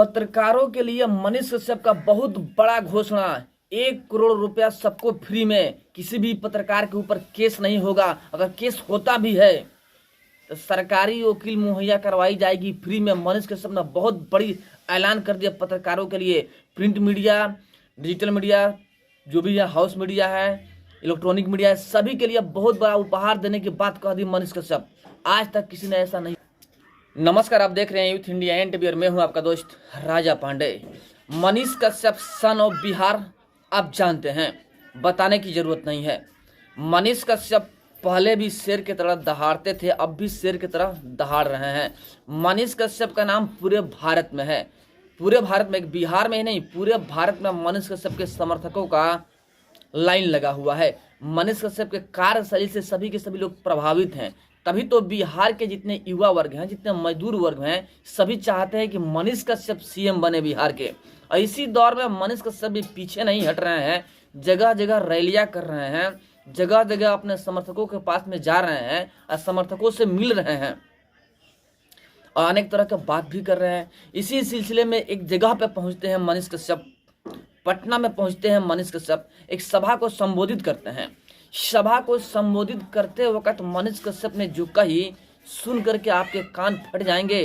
पत्रकारों के लिए मनीष कश्यप का बहुत बड़ा घोषणा। 1 करोड़ रुपया सबको फ्री में। किसी भी पत्रकार के ऊपर केस नहीं होगा। अगर केस होता भी है तो सरकारी वकील मुहैया करवाई जाएगी फ्री में। मनीष कश्यप ने बहुत बड़ी ऐलान कर दिया पत्रकारों के लिए। प्रिंट मीडिया, डिजिटल मीडिया, जो भी हाउस मीडिया है, इलेक्ट्रॉनिक मीडिया है, सभी के लिए बहुत बड़ा उपहार देने की बात कह दी मनीष कश्यप। आज तक किसी ने ऐसा नहीं। नमस्कार, आप देख रहे हैं यूथ इंडिया एंड और मैं हूं आपका दोस्त राजा पांडे। मनीष कश्यप सन ऑफ बिहार आप जानते हैं, बताने की जरूरत नहीं है। मनीष कश्यप पहले भी शेर की तरह दहाड़ते थे, अब भी शेर की तरह दहाड़ रहे हैं। मनीष कश्यप का नाम पूरे भारत में है, पूरे भारत में, एक बिहार में ही नहीं, पूरे भारत में मनीष कश्यप के समर्थकों का लाइन लगा हुआ है। मनीष कश्यप के कार्यशैली से सभी के सभी लोग प्रभावित हैं। तभी तो बिहार के जितने युवा वर्ग हैं, जितने मजदूर वर्ग हैं, सभी चाहते हैं कि मनीष कश्यप सीएम बने बिहार के। और इसी दौर में मनीष कश्यप भी पीछे नहीं हट रहे हैं, जगह जगह रैलियां कर रहे हैं, जगह जगह अपने समर्थकों के पास में जा रहे हैं और समर्थकों से मिल रहे हैं और अनेक तरह की बात भी कर रहे हैं। इसी सिलसिले में एक जगह पे पहुंचते हैं मनीष कश्यप, पटना में पहुंचते हैं मनीष कश्यप, एक सभा को संबोधित करते हैं। सभा को संबोधित करते वक्त मनीष कश्यप ने जो कही, सुन करके आपके कान फट जाएंगे,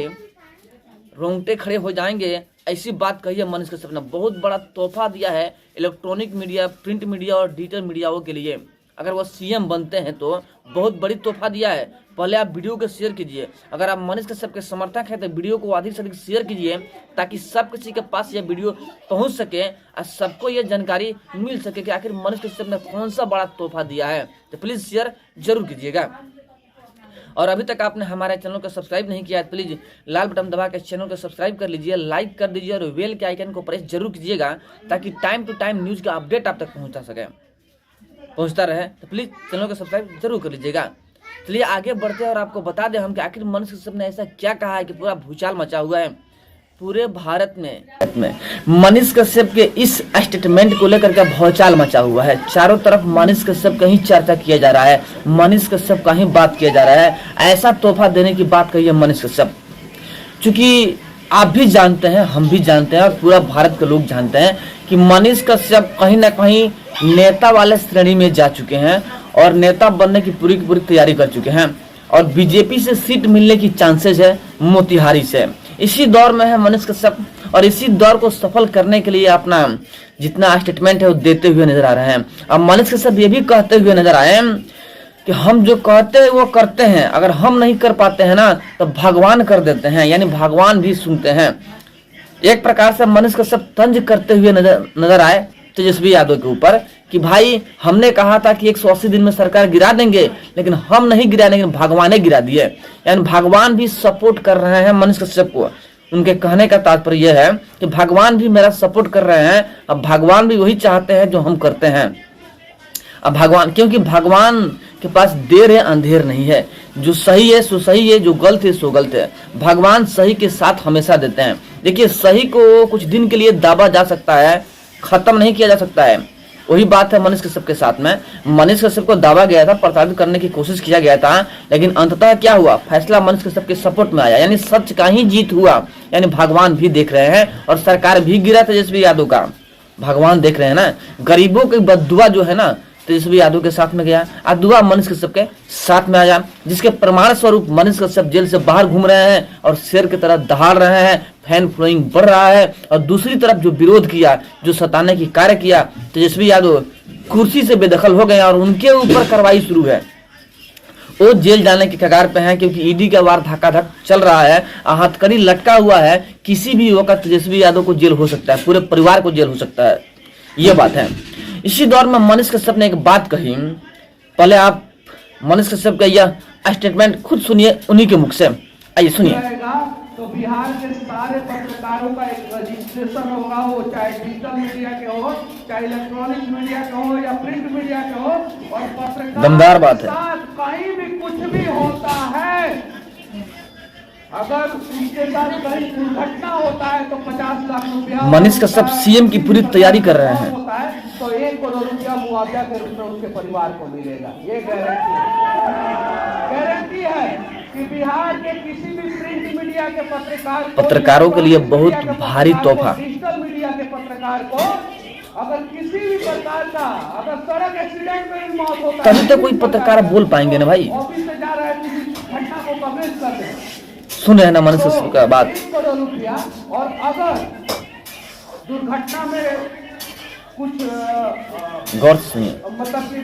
रोंगटे खड़े हो जाएंगे। ऐसी बात कही है मनीष कश्यप ने। बहुत बड़ा तोहफा दिया है इलेक्ट्रॉनिक मीडिया, प्रिंट मीडिया और डिजिटल मीडियाओं के लिए। अगर वो सीएम बनते हैं तो बहुत बड़ी तोहफा दिया है। पहले आप वीडियो को शेयर कीजिए। अगर आप मनीष कश्यप के समर्थक हैं तो वीडियो को अधिक से अधिक शेयर कीजिए, ताकि सब किसी के पास ये वीडियो पहुंच सके और सबको ये जानकारी मिल सके कि आखिर मनीष कश्यप ने कौन सा बड़ा तोहफा दिया है। तो प्लीज शेयर जरूर कीजिएगा। और अभी तक आपने हमारे चैनल को सब्सक्राइब नहीं किया है, प्लीज लाल बटन दबा के चैनल को सब्सक्राइब कर लीजिए, लाइक कर दीजिए और बेल के आइकन को प्रेस जरूर कीजिएगा, ताकि टाइम टू टाइम न्यूज का अपडेट आप तक पहुंचता रहे। तो प्लीज चैनल को सब्सक्राइब जरूर कर लीजिएगा। चलिए आगे बढ़ते हैं और आपको बता दें हम कि आखिर मनीष कश्यप ने ऐसा क्या कहा है कि पूरा भूचाल मचा हुआ है पूरे भारत में। मनीष कश्यप के इस स्टेटमेंट को लेकर के भूचाल मचा हुआ है। चारों तरफ मनीष कश्यप का ही चर्चा किया जा रहा है, मनीष कश्यप का ही बात किया जा रहा है। ऐसा तोहफा देने की बात कही है मनीष कश्यप। चूंकि आप भी जानते हैं, हम भी जानते हैं और पूरा भारत के लोग जानते हैं कि मनीष कश्यप कहीं ना कहीं नेता वाले श्रेणी में जा चुके हैं और नेता बनने की पूरी तैयारी कर चुके हैं। और बीजेपी से सीट मिलने की चांसेस है मोतिहारी से। इसी दौर में है मनीष कश्यप और इसी दौर को सफल करने के लिए अपना जितना स्टेटमेंट है वो देते हुए नजर आ रहे हैं। अब मनीष कश्यप ये भी कहते हुए नजर आए कि हम जो कहते हैं वो करते हैं, अगर हम नहीं कर पाते हैं ना तो भगवान कर देते हैं, यानी भगवान भी सुनते हैं। एक प्रकार से मनीष कश्यप तंज करते हुए नजर आए तेजस्वी यादव के ऊपर कि भाई हमने कहा था कि 180 दिन में सरकार गिरा देंगे, लेकिन हम नहीं गिरा, लेकिन भगवान ने गिरा दिए। यानी भगवान भी सपोर्ट कर रहे हैं मनीष कश्यप को। उनके कहने का तात्पर्य यह है कि भगवान भी मेरा सपोर्ट कर रहे हैं। अब भगवान भी वही चाहते हैं जो हम करते हैं। अब भगवान, क्योंकि भगवान के पास देर है अंधेर नहीं है। जो सही है सो सही है, जो गलत है सो गलत है। भगवान सही के साथ हमेशा देते हैं। देखिए, सही को कुछ दिन के लिए दाबा जा सकता है, खत्म नहीं किया जा सकता है। वही बात है मनीष कश्यप के साथ में। मनीष कश्यप को दावा गया था, प्रताड़ित करने की कोशिश किया गया था, लेकिन अंततः क्या हुआ, फैसला मनीष कश्यप के सपोर्ट में आया। यानी सच का ही जीत हुआ। यानी भगवान भी देख रहे हैं और सरकार भी गिरा तेजस्वी यादव का। भगवान देख रहे हैं ना। गरीबों की बद्दुआ जो है ना तेजस्वी यादव के साथ में गया और दुआ मनीष कश्यप के साथ में आया, जिसके प्रमाण स्वरूप मनीष कश्यप जेल से बाहर घूम रहे हैं और शेर की तरह दहाड़ रहे हैं। फैन फॉलोइंग बढ़ रहा है। और दूसरी तरफ जो विरोध किया, जो सताने की कार्य किया, तेजस्वी यादव कुर्सी से बेदखल हो गए और उनके ऊपर कार्रवाई शुरू है। वो जेल जाने के कगार पे हैं, क्योंकि ईडी का वार धक्का चल रहा है, हथकड़ी लटका हुआ है। किसी भी वक्त तेजस्वी यादव को जेल हो सकता है, पूरे परिवार को जेल हो सकता है। ये बात है। इसी दौर में मनीष कश्यप ने एक बात कही। पहले आप मनीष कश्यप का यह स्टेटमेंट खुद सुनिए उन्हीं के मुख से। आइए सुनिए। तो बिहार के सारे पत्रकारों का एक रजिस्ट्रेशन होगा, वो चाहे डिजिटल मीडिया के हो, चाहे इलेक्ट्रॉनिक मीडिया के हो या प्रिंट मीडिया के हो। और पत्रकार दमदार बात है। कहीं भी कुछ भी होता है, अगर उसके साथ कहीं दुर्घटना होता है तो 50 लाख रुपया। मनीष कश्यप सीएम की पूरी तैयारी कर रहे हैं। तो 1 करोड़ रुपया मुआवजा के रूप में उसके परिवार को मिलेगा। ये गारंटी है। कि बिहार के किसी भी प्रिंट मीडिया के पत्रकारों के लिए बहुत भारी तोहफा। डिजिटल मीडिया के पत्रकार को अगर किसी भी प्रकार का अगर सड़क एक्सीडेंट में भी मौत होता तभी तो कोई पत्रकार बोल पाएंगे ना भाई। ऑफिस से जा रहा है किसी घटना को कवरेज कर रहे हैं, सुन रहे हैं ना मनीष कश्यप का बात। 1 करोड़ रुपया, और अगर दुर्घटना में कुछ गौर से सुनिए, मतलब कि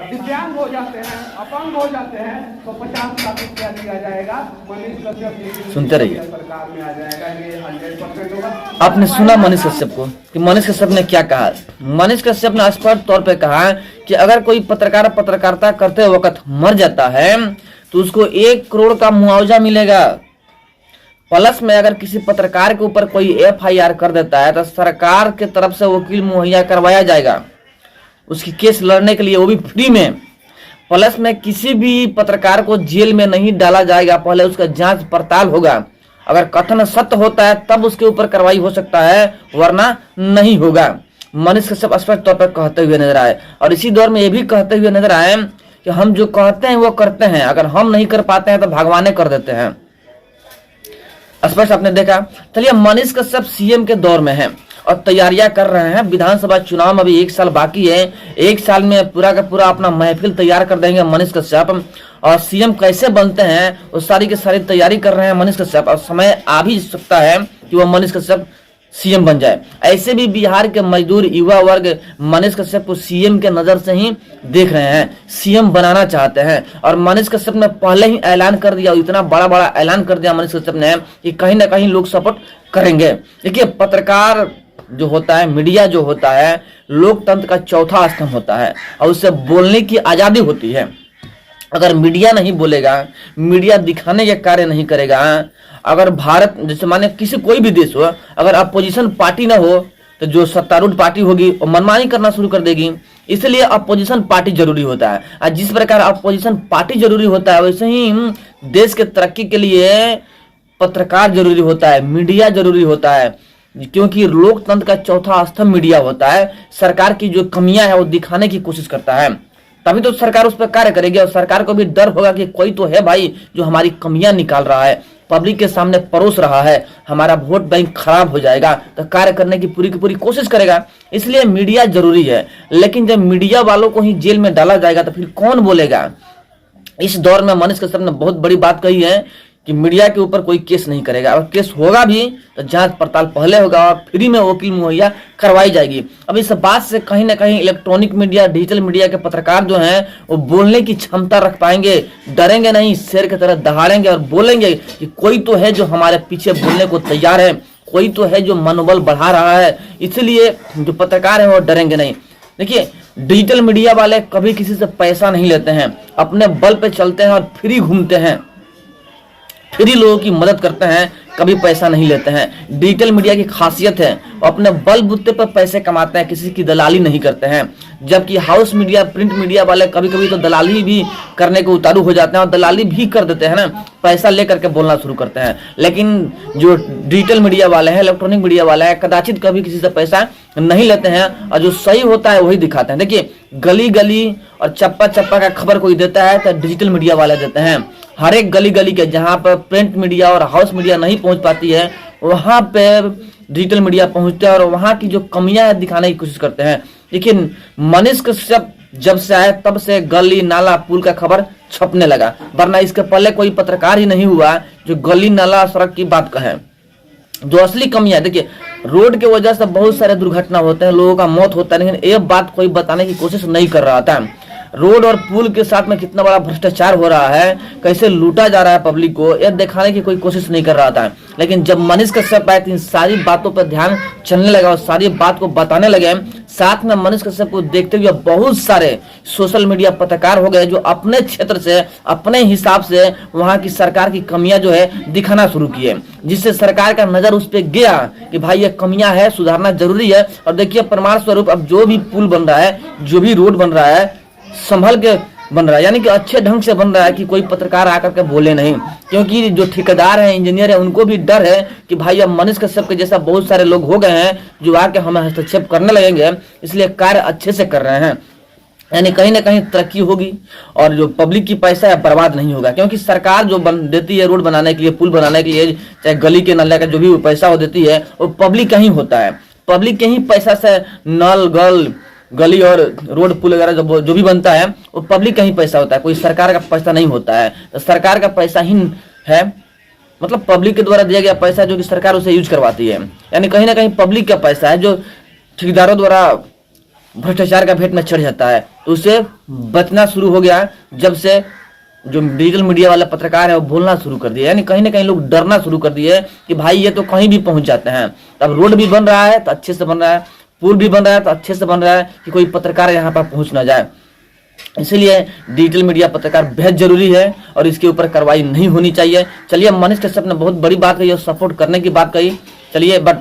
दिव्यांग हो जाते हैं, अपंग हो जाते हैं, तो 50 लाख रुपया दिया जाएगा। मनीष कश्यप सुनते रहिए, सरकार में आ जाएगा, ये 100% होगा। आपने सुना मनीष कश्यप को कि मनीष कश्यप ने क्या कहा। मनीष कश्यप ने स्पष्ट तौर पे कहा कि अगर कोई पत्रकार पत्रकारिता करते वक्त मर जाता है तो उसको 1 करोड़ का मुआवजा मिलेगा। प्लस में अगर किसी पत्रकार के ऊपर कोई FIR कर देता है तो सरकार के तरफ से वकील मुहैया करवाया जाएगा उसकी केस लड़ने के लिए, वो भी फ्री में। प्लस में किसी भी पत्रकार को जेल में नहीं डाला जाएगा, पहले उसका जांच पड़ताल होगा। अगर कथन सत्य होता है तब उसके ऊपर कार्रवाई हो सकता है, वरना नहीं होगा। मनीष कश्यप स्पष्ट तौर पर कहते हुए नजर आए, और इसी दौर में ये भी कहते हुए नजर आए कि हम जो कहते हैं वो करते हैं, अगर हम नहीं कर पाते हैं तो भगवान कर देते हैं। स्पष्ट आपने देखा। चलिए, मनीष कश्यप CM के दौर में हैं और तैयारियां कर रहे हैं। विधानसभा चुनाव में अभी 1 साल बाकी है, 1 साल में पूरा का पूरा अपना महफिल तैयार कर देंगे मनीष कश्यप। और CM कैसे बनते हैं वो सारी की सारी तैयारी कर रहे हैं मनीष कश्यप, और समय आ भी सकता है कि वो मनीष कश्यप CM बन जाए। ऐसे भी बिहार के मजदूर युवा वर्ग मनीष कश्यप को CM के नजर से ही देख रहे हैं, CM बनाना चाहते हैं। और मनीष कश्यप ने पहले ही ऐलान कर दिया, इतना बड़ा ऐलान कर दिया मनीष कश्यप ने कि कहीं ना कहीं लोग सपोर्ट करेंगे। देखिए, पत्रकार जो होता है, मीडिया जो होता है, लोकतंत्र का चौथा स्तंभ होता है और उससे बोलने की आजादी होती है। अगर मीडिया नहीं बोलेगा, मीडिया दिखाने के कार्य नहीं करेगा, अगर भारत जैसे माने किसी कोई भी देश हो, अगर अपोजिशन पार्टी ना हो तो जो सत्तारूढ़ पार्टी होगी वो मनमानी करना शुरू कर देगी। इसलिए अपोजिशन पार्टी जरूरी होता है। और जिस प्रकार अपोजिशन पार्टी जरूरी होता है, वैसे ही देश के तरक्की के लिए पत्रकार जरूरी होता है, मीडिया जरूरी होता है, क्योंकि लोकतंत्र का चौथा स्तंभ मीडिया होता है। सरकार की जो कमियां है वो दिखाने की कोशिश करता है, तभी तो सरकार उस पर कार्य करेगी। और सरकार को भी डर होगा कि कोई तो है भाई जो हमारी कमियां निकाल रहा है, पब्लिक के सामने परोस रहा है, हमारा वोट बैंक खराब हो जाएगा, तो कार्य करने की पूरी कोशिश करेगा। इसलिए मीडिया जरूरी है। लेकिन जब मीडिया वालों को ही जेल में डाला जाएगा तो फिर कौन बोलेगा। इस दौर में मनीष कश्यप ने बहुत बड़ी बात कही है कि मीडिया के ऊपर कोई केस नहीं करेगा, और केस होगा भी तो जांच पड़ताल पहले होगा और फ्री में वकील मुहैया करवाई जाएगी। अब इस बात से कहीं ना कहीं इलेक्ट्रॉनिक मीडिया, डिजिटल मीडिया के पत्रकार जो हैं वो बोलने की क्षमता रख पाएंगे, डरेंगे नहीं, शेर की तरह दहाड़ेंगे और बोलेंगे कि कोई तो है जो हमारे पीछे बोलने को तैयार है, कोई तो है जो मनोबल बढ़ा रहा है। इसलिए जो पत्रकार है वो डरेंगे नहीं। देखिए, डिजिटल मीडिया वाले कभी किसी से पैसा नहीं लेते हैं, अपने बल पे चलते हैं और फ्री घूमते हैं, फ्री लोगों की मदद करते हैं, कभी पैसा नहीं लेते हैं। डिजिटल मीडिया की खासियत है, वो अपने बलबूते पर पैसे कमाते हैं, किसी की दलाली नहीं करते हैं। जबकि हाउस मीडिया, प्रिंट मीडिया वाले कभी कभी तो दलाली भी करने को उतारू हो जाते हैं और दलाली भी कर देते हैं ना, पैसा लेकर के बोलना शुरू करते हैं। लेकिन जो डिजिटल मीडिया वाले हैं, इलेक्ट्रॉनिक मीडिया वाले हैं, कदाचित कभी किसी से पैसा नहीं लेते हैं और जो सही होता है वही दिखाते हैं। देखिए, गली गली और चप्पा चप्पा का खबर कोई देता है तो डिजिटल मीडिया वाले देते हैं। हर एक गली गली के जहां पर प्रिंट मीडिया और हाउस मीडिया नहीं पहुंच पाती है, वहां पे डिजिटल मीडिया पहुंचते हैं और वहां की जो कमियां है दिखाने की कोशिश करते हैं। लेकिन मनीष कश्यप जब से आए तब से गली नाला पुल का खबर छपने लगा, वरना इसके पहले कोई पत्रकार ही नहीं हुआ जो गली नाला सड़क की बात कहे। जो असली कमियां, देखिए, रोड के वजह से बहुत सारे दुर्घटना होते हैं, लोगों का मौत होता है, लेकिन ये बात कोई बताने की कोशिश नहीं कर रहा था। रोड और पुल के साथ में कितना बड़ा भ्रष्टाचार हो रहा है, कैसे लूटा जा रहा है पब्लिक को, यह दिखाने की कोई कोशिश नहीं कर रहा था। लेकिन जब मनीष कश्यप आए तो इन सारी बातों पर ध्यान चलने लगा और सारी बात को बताने लगे। साथ में मनीष कश्यप को देखते हुए बहुत सारे सोशल मीडिया पत्रकार हो गए जो अपने क्षेत्र से, अपने हिसाब से वहां की सरकार की कमियां जो है दिखाना शुरू किए, जिससे सरकार का नजर उस पर गया कि भाई ये कमियां है, सुधारना जरूरी है। और देखिए, प्रमाण स्वरूप अब जो भी पुल बन रहा है, जो भी रोड बन रहा है, संभल के बन रहा है, यानी कि अच्छे ढंग से बन रहा है कि कोई पत्रकार आकर के बोले नहीं। क्योंकि जो ठेकेदार हैं, इंजीनियर हैं, उनको भी डर है कि भाई अब मनीष कश्यप के जैसा बहुत सारे लोग हो गए हैं जो आके हमें हस्तक्षेप करने लगेंगे, इसलिए कार्य अच्छे से कर रहे हैं। यानी कहीं ना कहीं तरक्की होगी और जो पब्लिक की पैसा है बर्बाद नहीं होगा, क्योंकि सरकार जो देती है रोड बनाने के लिए, पुल बनाने के लिए, चाहे गली के नाले का जो भी पैसा वो देती है वो पब्लिक का ही होता है। पब्लिक के ही पैसा से नल गली और रोड पुल वगैरह जो भी बनता है वो पब्लिक का ही पैसा होता है, कोई सरकार का पैसा नहीं होता है। तो सरकार का पैसा ही है, मतलब पब्लिक के द्वारा दिया गया पैसा जो कि सरकार उसे यूज करवाती है। यानी कहीं ना कहीं पब्लिक का पैसा है जो ठेकेदारों द्वारा भ्रष्टाचार का भेंट में चढ़ जाता है। तो उससे बचना शुरू हो गया जब से जो डिजिटल मीडिया वाला पत्रकार है वो बोलना शुरू कर दिया। यानी कहीं ना कहीं लोग डरना शुरू कर दिए कि भाई ये तो कहीं भी पहुंच जाते हैं। तब रोड भी बन रहा है तो अच्छे से बन रहा है, पुल भी बन रहा है तो अच्छे से बन रहा है कि कोई पत्रकार यहाँ पर पहुंच ना जाए। इसलिए डिजिटल मीडिया पत्रकार बेहद जरूरी है और इसके ऊपर कार्रवाई नहीं होनी चाहिए। चलिए, मनीष कश्यप ने बहुत बड़ी बात कही और सपोर्ट करने की बात कही। चलिए, बट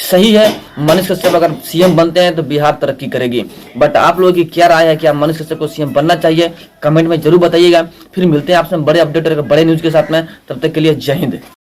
सही है, मनीष कश्यप अगर सीएम बनते हैं तो बिहार तरक्की करेगी। बट आप लोगों की क्या राय है, क्या मनीष कश्यप को सीएम बनना चाहिए? कमेंट में जरूर बताइएगा। फिर मिलते हैं आपसे बड़े अपडेट और बड़े न्यूज के साथ में। तब तक के लिए जय हिंद।